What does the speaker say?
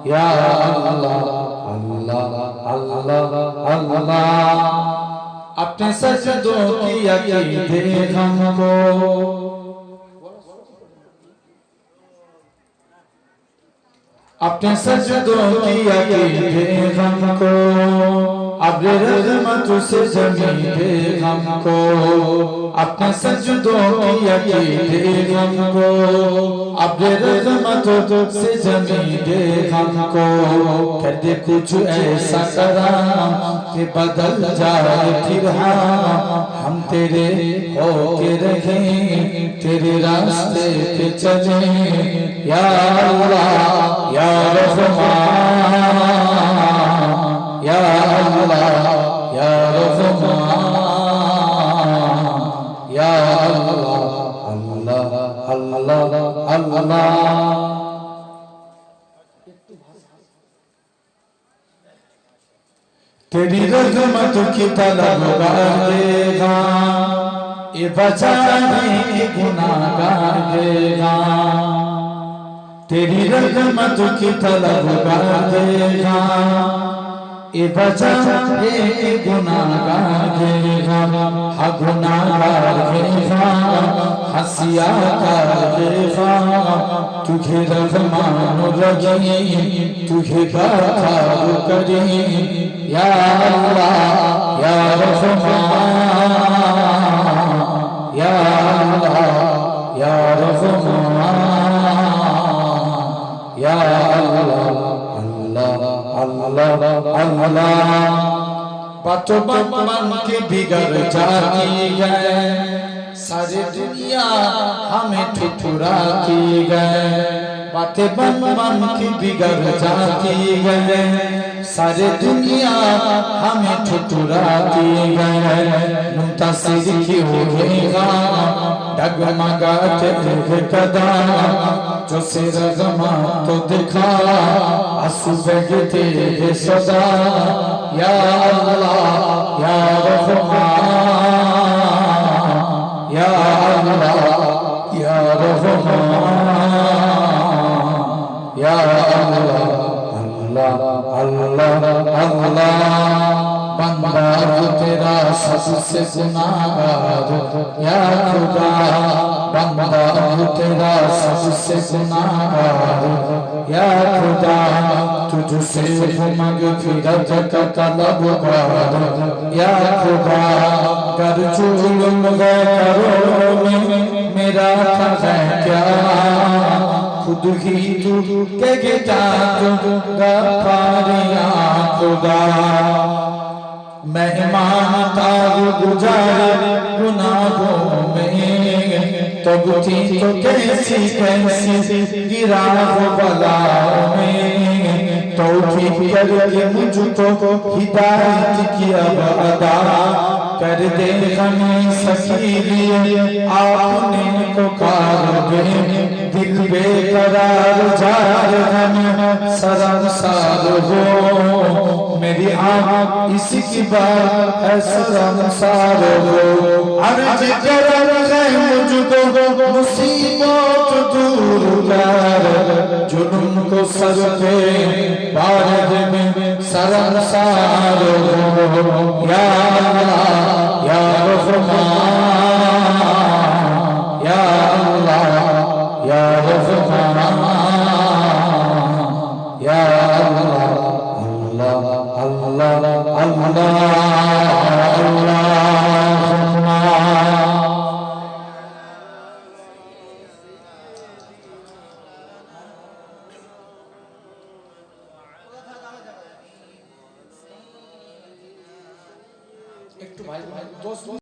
या अल्लाह अल्लाह अल्लाह अल्लाह। अपने सजदों की अकीदत हमको, अपने सजदों की अकीदत हमको, अब्र रहमत से जमीदे हमको, अपने सजदों की अकीदत हमको, अब्र रहमत से जमीदे हमको। कर दे कुछ ऐसा करम कि बदल जाए फिर हम तेरे होके रहें, तेरे रास्ते पे चलें। या अल्लाह या रहमान, या अल्लाह या रहमान, या अल्लाह अल्लाह अल्लाह अल्लाह। तेरी रहमत की तलब करेगा, ये बचाने की गुनाहगार देगा। तेरी रहमत की तलब करेगा, ये बचाने की गुनाहगार देगा। हा गुनाहगार देगा, हसिया कर देगा। तुझे रहमान रहीम, तुझे गफ्फार करीम। या अल्लाह या रहमान, या अल्लाह या रहमान, या अल्लाह अल्लाह अल्लाह अल्लाह। बातों बन के बिगड़ जाती है, सारी दुनिया हमें ठुठुराती है। बातें बन के बिगड़ जाती है, सारी दुनिया हमें ठुठुराती है। मुंतसिर की होगा डगमगाते कदम, जो सिर गमा तो दिखा आंसू बहते हैं सदा। या अल्लाह या रहमान, या अल्लाह या रहमान, या अल्लाह अल्लाह अल्लाह। बंदा तेरा सबसे गुनाहगार, या खुदा बंदा तेरा सबसे गुनाहगार। या खुदा तुझसे मगफिरत का तलबगार। या खुदा कर जुल्म करो में मेरा था क्या, खुद ही तू के गिटा गफ्फार। या खुदा मेहमान तार गुजार गुनाहों में, तब थी तो कैसी कैसी गिरा हो बलाओं में। तौफीक करके मुझको हिदायत की अब अदा कर दे हमें सकीलिए आपने पुकार दे। दिल बेकरार जार हम शर्मसार हो, मेरी आँख इसकी बात है शर्मसार हो। अर्ज करम है मुझको मुसीबत दूर कर, जुल्म को सर पे बार में शर्मसार हो। या अल्लाह या रहमान, या अल्लाह या रहमान, या अल्लाह अल्लाह अल्लाह अल्लाह। একটু ভাই ভাই দোস্ত